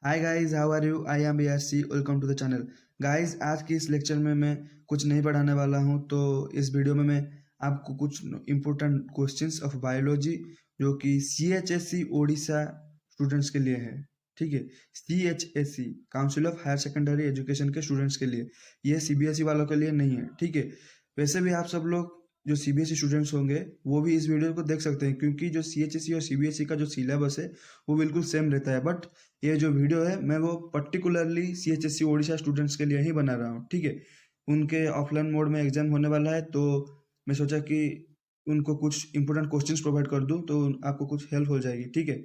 Hi guys, how are you? I am BRC, welcome to the channel. Guys, आज की इस lecture में मैं कुछ नहीं पढ़ाने वाला हूं। तो इस वीडियो में मैं आपको कुछ इम्पोर्टेंट क्वेश्चंस ऑफ बायोलॉजी जो कि CHSE ओडिशा स्टूडेंट्स के लिए है। ठीक है, CHSE council of higher secondary education के स्टूडेंट्स के लिए, ये CBSE वालों के लिए नहीं है। ठीक है, वैसे भी आप सब लोग जो CBSE स्टूडेंट्स होंगे वो भी इस वीडियो को देख सकते हैं, क्योंकि जो CHSE और CBSE का जो सिलेबस है वो बिल्कुल सेम रहता है। बट ये जो वीडियो है मैं वो पर्टिकुलरली CHSE ओडिशा स्टूडेंट्स के लिए ही बना रहा हूँ। ठीक है, उनके ऑफलाइन मोड में एग्जाम होने वाला है, तो मैं सोचा कि उनको कुछ इंपॉर्टेंट क्वेश्चंस प्रोवाइड कर दूं तो आपको कुछ हेल्प हो जाएगी। ठीक है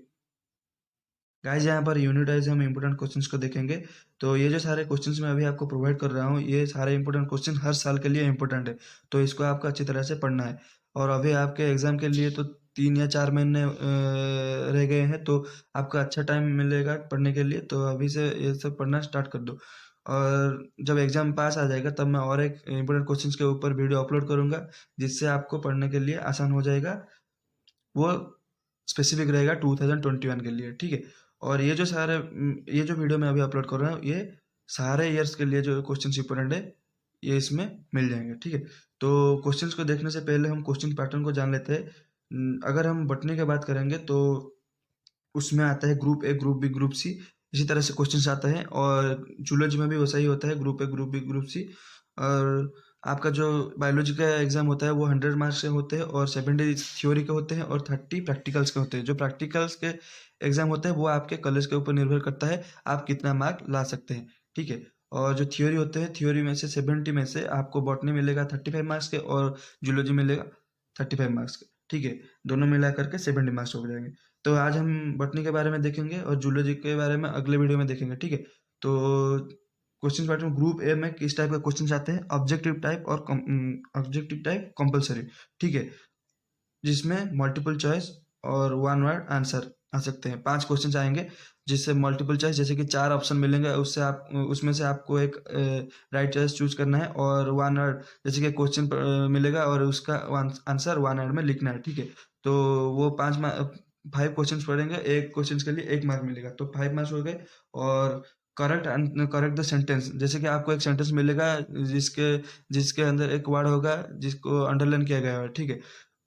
गाइस, यहाँ पर यूनिट वाइज हम इंपॉर्टेंट क्वेश्चंस को देखेंगे। तो ये जो सारे क्वेश्चंस मैं अभी आपको प्रोवाइड कर रहा हूँ, ये सारे इंपॉर्टेंट क्वेश्चन हर साल के लिए इंपॉर्टेंट है, तो इसको आपको अच्छी तरह से पढ़ना है। और अभी आपके एग्जाम के लिए तो 3 या 4 महीने रह गए हैं, तो आपका अच्छा टाइम मिलेगा पढ़ने के लिए। तो अभी से ये सब पढ़ना स्टार्ट कर दो, और जब एग्जाम पास आ जाएगा तब मैं और एक इंपॉर्टेंट क्वेश्चंस के ऊपर वीडियो अपलोड करूंगा, जिससे आपको पढ़ने के लिए आसान हो जाएगा। वो स्पेसिफिक रहेगा 2021 के लिए। ठीक है, और ये जो वीडियो मैं अभी अपलोड कर रहा हूँ, ये सारे ईयर्स के लिए जो क्वेश्चन इंपॉर्टेंट है ये इसमें मिल जाएंगे। ठीक है, तो क्वेश्चंस को देखने से पहले हम क्वेश्चन पैटर्न को जान लेते हैं। अगर हम बॉटनी की बात करेंगे तो उसमें आता है group A, group B, group C, इसी तरह से क्वेश्चंस आता है। और जूलॉजी में भी वैसा ही होता है, group A, group B, group C. और आपका जो बायोलॉजी का एग्जाम होता है वो 100 मार्क्स के होते हैं, और 70 थ्योरी के होते हैं, और 30 प्रैक्टिकल्स के होते हैं। जो प्रैक्टिकल्स के एग्जाम होते हैं वो आपके कॉलेज के ऊपर निर्भर करता है, आप कितना मार्क ला सकते हैं। ठीक है, और जो थ्योरी होते हैं, थ्योरी में से 70 में से आपको बॉटनी मिलेगा 35 मार्क्स के, और जूलॉजी मिलेगा 35 मार्क्स के। ठीक है, दोनों मिला करके 70 मार्क्स हो जाएंगे। तो आज हम बॉटनी के बारे में देखेंगे और जूलॉजी के बारे में अगले वीडियो में देखेंगे। ठीक है, तो क्वेश्चन पैटर्न ग्रुप ए में किस टाइप का क्वेश्चन आते हैं? Objective type, compulsory. ठीक है, जिसमें मल्टीपल चॉइस और वन वर्ड आंसर आ सकते हैं। 5 क्वेश्चन आएंगे जिससे मल्टीपल चॉइस, जैसे कि 4 ऑप्शन मिलेंगे, उससे आप उसमें से आपको एक राइट चॉइस चूज करना है। और वन वर्ड, जैसे कि क्वेश्चन मिलेगा और उसका आंसर वन वर्ड में लिखना है। ठीक है, तो वो 5 क्वेश्चन पढ़ेंगे, एक क्वेश्चन के लिए 1 मार्क मिलेगा, तो 5 मार्क्स हो गए। और करेक्ट द सेंटेंस, जैसे कि आपको एक सेंटेंस मिलेगा जिसके जिसके अंदर एक वर्ड होगा जिसको अंडरलाइन किया गया है। ठीक है,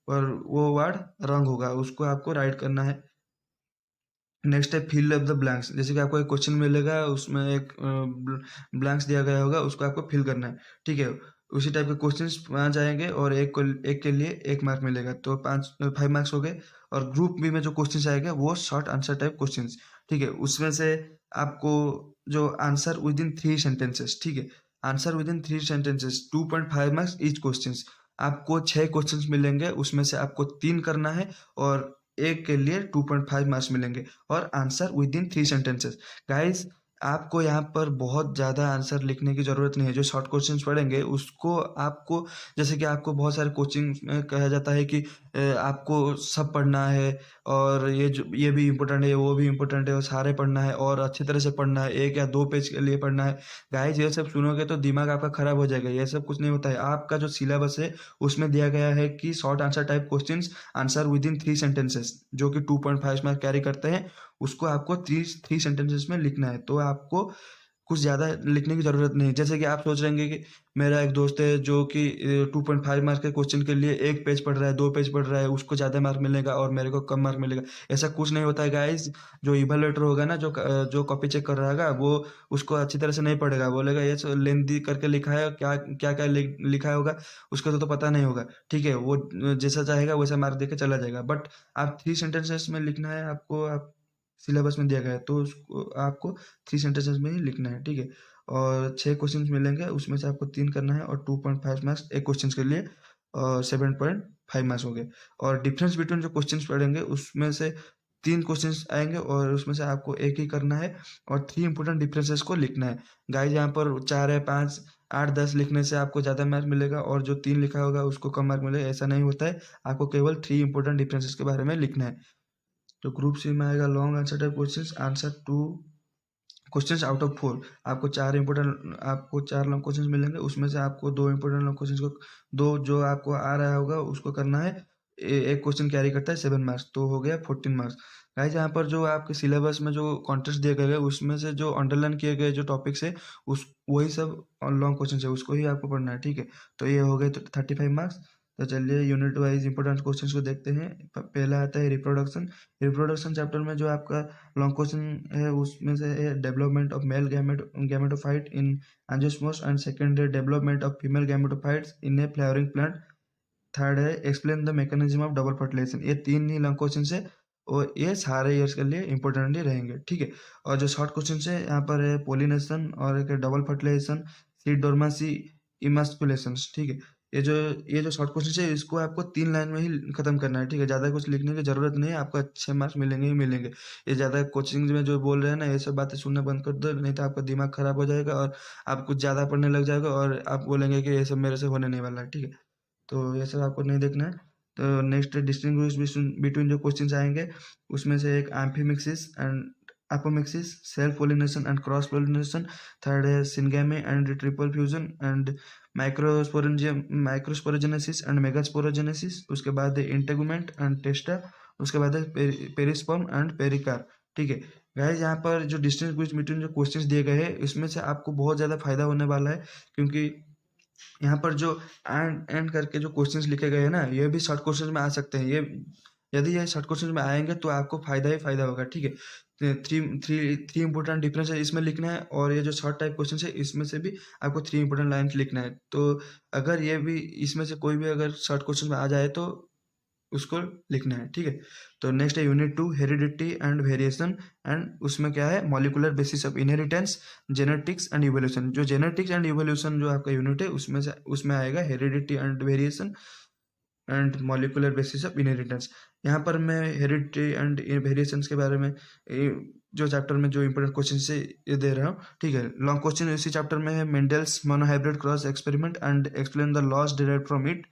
और वो वर्ड रॉन्ग होगा, उसको आपको राइट करना है। नेक्स्ट है फिल अप द ब्लैंक्स, जैसे कि आपको एक क्वेश्चन मिलेगा, उसमें एक ब्लैंक्स दिया गया होगा, उसको आपको फिल करना है। ठीक है, उसी टाइप के क्वेश्चंस 5 आएंगे, और एक के लिए 1 मार्क मिलेगा, तो 5 मार्क्स हो गए। और ग्रुप बी में जो क्वेश्चंस आएंगे वो शॉर्ट आंसर टाइप क्वेश्चंस। ठीक है, उसमें से आपको जो आंसर विद इन 3 सेंटेंसेस, ठीक है, answer with in 3 sentences, 2.5 marks each question. आपको 6 क्वेश्चंस मिलेंगे, उसमें से आपको 3 करना है, और एक के लिए 2.5 मार्क्स मिलेंगे, और answer with in 3 sentences. Guys, आपको यहाँ पर बहुत ज़्यादा आंसर लिखने की ज़रूरत नहीं है। जो शॉर्ट क्वेश्चंस पढ़ेंगे उसको आपको, जैसे कि आपको बहुत सारे कोचिंग में कहा जाता है कि आपको सब पढ़ना है, और ये भी इम्पोर्टेंट है, वो भी इम्पोर्टेंट है, और सारे पढ़ना है, और अच्छी तरह से पढ़ना है, 1 या 2 पेज के लिए पढ़ना है। गाइस, ये सब सुनोगे तो दिमाग आपका खराब हो जाएगा। ये सब कुछ नहीं होता है। आपका जो सिलेबस है उसमें दिया गया है कि short answer type questions, answer with in 3 sentences, जो कि 2.5 मार्क्स कैरी करते हैं, उसको आपको थ्री सेंटेंसेस में लिखना है। तो आपको कुछ ज़्यादा लिखने की ज़रूरत नहीं। जैसे कि आप सोच रहे हैं कि मेरा एक दोस्त है जो कि 2.5 मार्क्स के क्वेश्चन के लिए 1 पेज पढ़ रहा है, 2 पेज पढ़ रहा है, उसको ज़्यादा मार्क मिलेगा और मेरे को कम मार्क मिलेगा। ऐसा कुछ नहीं होता है गाइज। जो इवैल्यूएटर होगा ना, जो कॉपी चेक कर रहा होगा, वो उसको अच्छी तरह से नहीं पढ़ेगा, बोलेगा ये लेंथी करके लिखा है, क्या क्या क्या लिखा होगा उसको तो पता नहीं होगा। ठीक है, वो जैसा चाहेगा वैसा मार्क देके चला जाएगा। बट आप 3 सेंटेंसेस में लिखना है आपको, आप सिलेबस में दिया गया है तो उसको आपको 3 सेंटेंसेस में ही लिखना है। ठीक है, और 6 क्वेश्चन मिलेंगे, उसमें से आपको 3 करना है, और 2.5 मार्क्स एक क्वेश्चन के लिए, और 7.5 मार्क्स हो गए। और डिफरेंस बिटवीन जो क्वेश्चन पढ़ेंगे उसमें से 3 क्वेश्चन आएंगे, और उसमें से आपको एक ही करना है, और 3 इंपॉर्टेंट डिफरेंसेस को लिखना है। गाइस, यहाँ पर 4 है, 5, 8, 10 लिखने से आपको ज़्यादा मार्क मिलेगा, और जो 3 लिखा होगा उसको कम मार्क मिलेगा। ऐसा नहीं होता है, आपको केवल 3 इंपॉर्टेंट डिफरेंसेस के बारे में लिखना है। तो ग्रुप सी में आएगा long answer type questions, answer two questions out of 4। आपको 4 लॉन्ग क्वेश्चंस मिलेंगे, उसमें से आपको 2 इंपॉर्टेंट लॉन्ग क्वेश्चंस को, 2 जो आपको आ रहा होगा उसको करना है। एक क्वेश्चन कैरी करता है 7 मार्क्स, तो हो गया 14 मार्क्स। गाइस यहाँ पर जो आपके सिलेबस में जो कॉन्टेस्ट दिए गए हैं उसमें से जो अंडरलाइन किए गए जो टॉपिक्स है उस वही सब लॉन्ग क्वेश्चन है, उसको ही आपको पढ़ना है, ठीक है। तो ये हो गए तो 35 मार्क्स। तो चलिए यूनिट वाइज इंपॉर्टेंट क्वेश्चन को देखते हैं। पहला आता है रिप्रोडक्शन। रिप्रोडक्शन चैप्टर में जो आपका लॉन्ग क्वेश्चन है उसमें से है development of male gametophyte in angiosperms, and second है development of female gametophytes in a flowering plant. Third है explain the mechanism of double fertilisation. ये तीन ही लॉन्ग क्वेश्चन है और ये सारे ईयर्स के लिए इंपॉर्टेंट ही रहेंगे, ठीक है। और जो शॉर्ट क्वेश्चन है यहाँ पर है पोलिनेशन और एक डबल फर्टिलाइजेशन, सीड डोर्मेंसी, इमास्कुलेशन, ठीक है। ये जो शॉर्ट क्वेश्चन है इसको आपको 3 लाइन में ही खत्म करना है, ठीक है। ज़्यादा कुछ लिखने की जरूरत नहीं है, आपको अच्छे मार्क्स मिलेंगे ही मिलेंगे। ये ज़्यादा कोचिंग में जो बोल रहे हैं ना ये सब बातें सुनना बंद कर दो, नहीं तो आपका दिमाग खराब हो जाएगा और आप कुछ ज़्यादा पढ़ने लग जाएगा और आप बोलेंगे कि ये सब मेरे से होने नहीं वाला है, ठीक है। तो ये सब आपको नहीं देखना है। तो नेक्स्ट डिस्टिंग्विश बिटवीन जो क्वेश्चंस आएंगे उसमें से एक amphimixis and apomixis, self pollination and cross pollination. Third है syngamy and triple fusion and microsporogenesis and megasporogenesis. उसके बाद है इंटेगुमेंट एंड टेस्टा। उसके बाद है पेरिस्पर्म एंड पेरिकार, ठीक है। गाइस यहाँ पर जो डिस्टिंग्विश बिटवीन जो क्वेश्चंस दिए गए हैं इसमें से आपको बहुत ज़्यादा फायदा होने वाला है, क्योंकि यहाँ पर जो एंड एंड करके जो क्वेश्चंस लिखे गए हैं ना ये भी शॉर्ट क्वेश्चन में आ सकते हैं। ये यदि ये शॉर्ट क्वेश्चन में आएंगे तो आपको फायदा ही फायदा होगा, ठीक है। Three three three important difference है इसमें लिखना है, और ये जो शॉर्ट टाइप क्वेश्चन है इसमें से भी आपको 3 इंपॉर्टेंट लाइन्स लिखना है। तो अगर ये भी इसमें से कोई भी अगर शॉर्ट क्वेश्चन में आ जाए तो उसको लिखना है, ठीक है। तो नेक्स्ट है unit 2 heredity and variation, and उसमें क्या है molecular basis of inheritance, genetics and evolution. जो जेनेटिक्स एंड इवोल्यूशन जो आपका यूनिट है उसमें आएगा heredity and variation and molecular basis of inheritance. यहाँ पर मैं हेरिडिटी एंड वेरिएशंस के बारे में जो चैप्टर में जो इंपॉर्टेंट क्वेश्चन है ये दे रहा हूँ, ठीक है। लॉन्ग क्वेश्चन इसी चैप्टर में है Mendel's monohybrid cross experiment and explain the laws derived from it.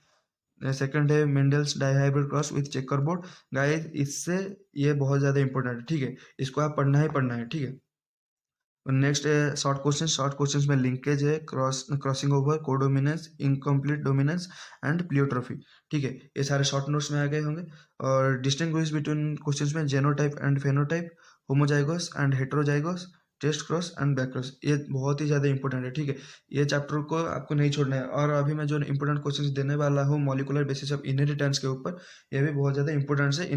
Second है Mendel's dihybrid cross with checkerboard. Guys इससे ये बहुत ज़्यादा इंपॉर्टेंट है, ठीक है। इसको आप पढ़ना ही पढ़ना है, ठीक है। नेक्स्ट है शॉर्ट क्वेश्चन। शॉर्ट क्वेश्चन में लिंकेज है, crossing over, codominance, incomplete dominance and pleiotropy, ठीक है। ये सारे शॉर्ट नोट्स में आ गए होंगे। और डिस्टिंग्विश बिटवीन क्वेश्चंस में genotype and phenotype, homozygous and heterozygous, test cross and back cross, ये बहुत ही ज़्यादा इंपॉर्टेंट है, ठीक है। ये चैप्टर को आपको नहीं छोड़ना है। और अभी मैं जो इंपॉर्टेंट क्वेश्चन देने वाला हूँ मॉलिकुलर बेसिस ऑफ इनहेरिटेंस के ऊपर, ये भी बहुत ज़्यादा इंपॉर्टेंट है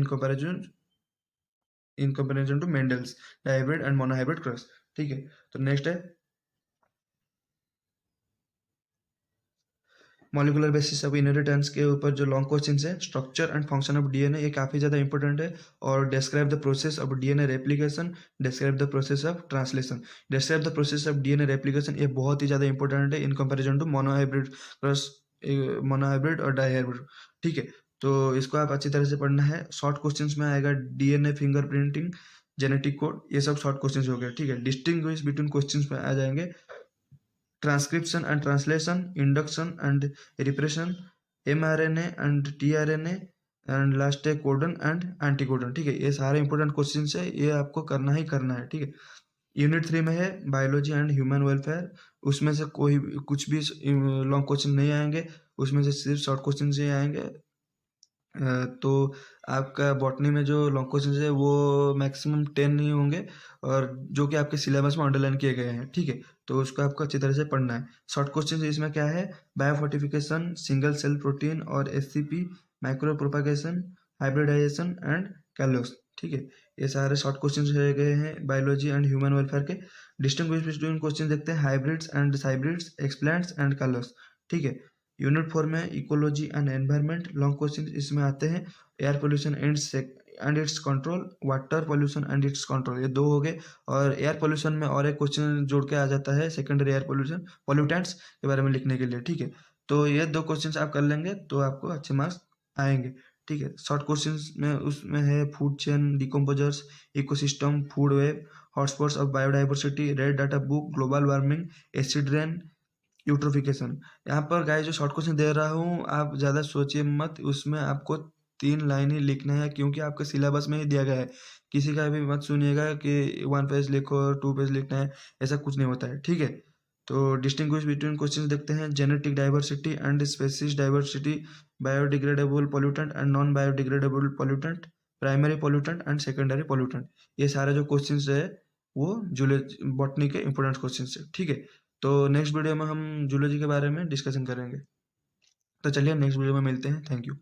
in comparison to Mendel's dihybrid and monohybrid cross, ठीक है। तो नेक्स्ट है मॉलिकुलर बेसिस ऑफ इनहेरिटेंस के ऊपर जो लॉन्ग क्वेश्चन है structure and function of DNA, ये काफ़ी ज़्यादा इंपॉर्टेंट है। और describe the process of DNA replication, describe the process of translation. Describe the process of DNA replication ये बहुत ही ज़्यादा इंपॉर्टेंट है in comparison to monohybrid cross, monohybrid और डाइहाइब्रिड, ठीक है। तो इसको आप अच्छी तरह से पढ़ना है। शॉर्ट क्वेश्चंस में आएगा डीएनए फिंगरप्रिंटिंग, जेनेटिक कोड, ये सब शॉर्ट क्वेश्चंस हो गए, ठीक है। डिस्टिंग्विश बिटवीन क्वेश्चंस में आ जाएंगे transcription and translation, induction and repression, mRNA and tRNA, and last है कोडन एंड एंटीकोडन, ठीक है। ये सारे इंपॉर्टेंट क्वेश्चन है, ये आपको करना ही करना है, ठीक है। यूनिट 3 में है बायोलॉजी एंड ह्यूमन वेलफेयर। उसमें से कोई कुछ भी लॉन्ग क्वेश्चन नहीं आएंगे, उसमें से सिर्फ शॉर्ट क्वेश्चन ही आएंगे। तो आपका बॉटनी में जो लॉन्ग क्वेश्चन है वो मैक्सिमम 10 ही होंगे, और जो कि आपके सिलेबस में अंडरलाइन किए गए हैं, ठीक है। तो उसको आपको अच्छी तरह से पढ़ना है। शॉर्ट क्वेश्चन इसमें क्या है बायोफोर्टिफिकेशन, सिंगल सेल प्रोटीन और SCP, micro propagation, hybridization and callus, ठीक है। ये सारे शॉर्ट क्वेश्चन रह गए हैं बायोलॉजी एंड ह्यूमन वेलफेयर के। डिस्टिंग्विश बिटवीन क्वेश्चन देखते हैं hybrids and hybrids, explants and callus, ठीक है। यूनिट 4 में ecology and environment long question इसमें आते हैं air pollution and it's control, water pollution and it's control, ये 2 हो गए। और एयर पोल्यूशन में और एक क्वेश्चन जोड़ के आ जाता है सेकेंडरी एयर पोल्यूशन पोल्यूटेंट्स के बारे में लिखने के लिए, ठीक है। तो ये 2 क्वेश्चन आप कर लेंगे तो आपको अच्छे मार्क्स आएंगे, ठीक है। शॉर्ट क्वेश्चन में उसमें है food chain, decomposers, ecosystem, food web, hotspots of biodiversity, red data book, global warming, acid rain, eutrophication. यहाँ पर गाइस जो शॉर्ट क्वेश्चन दे रहा हूँ आप ज़्यादा सोचिए मत, उसमें आपको 3 लाइन ही लिखना है, क्योंकि आपके सिलेबस में ही दिया गया है। किसी का भी मत सुनिएगा कि 1 पेज लिखो और 2 पेज लिखना है, ऐसा कुछ नहीं होता है, ठीक है। तो डिस्टिंग्विश बिटवीन क्वेश्चन देखते हैं genetic diversity and species diversity, biodegradable pollutant and non biodegradable pollutant, primary pollutant and secondary pollutant. ये सारे जो क्वेश्चंस है वो जूलॉजी बॉटनी के इंपॉर्टेंट क्वेश्चंस है, ठीक है। तो नेक्स्ट वीडियो में हम जूलॉजी के बारे में डिस्कशन करेंगे। तो चलिए नेक्स्ट वीडियो में मिलते हैं। Thank you.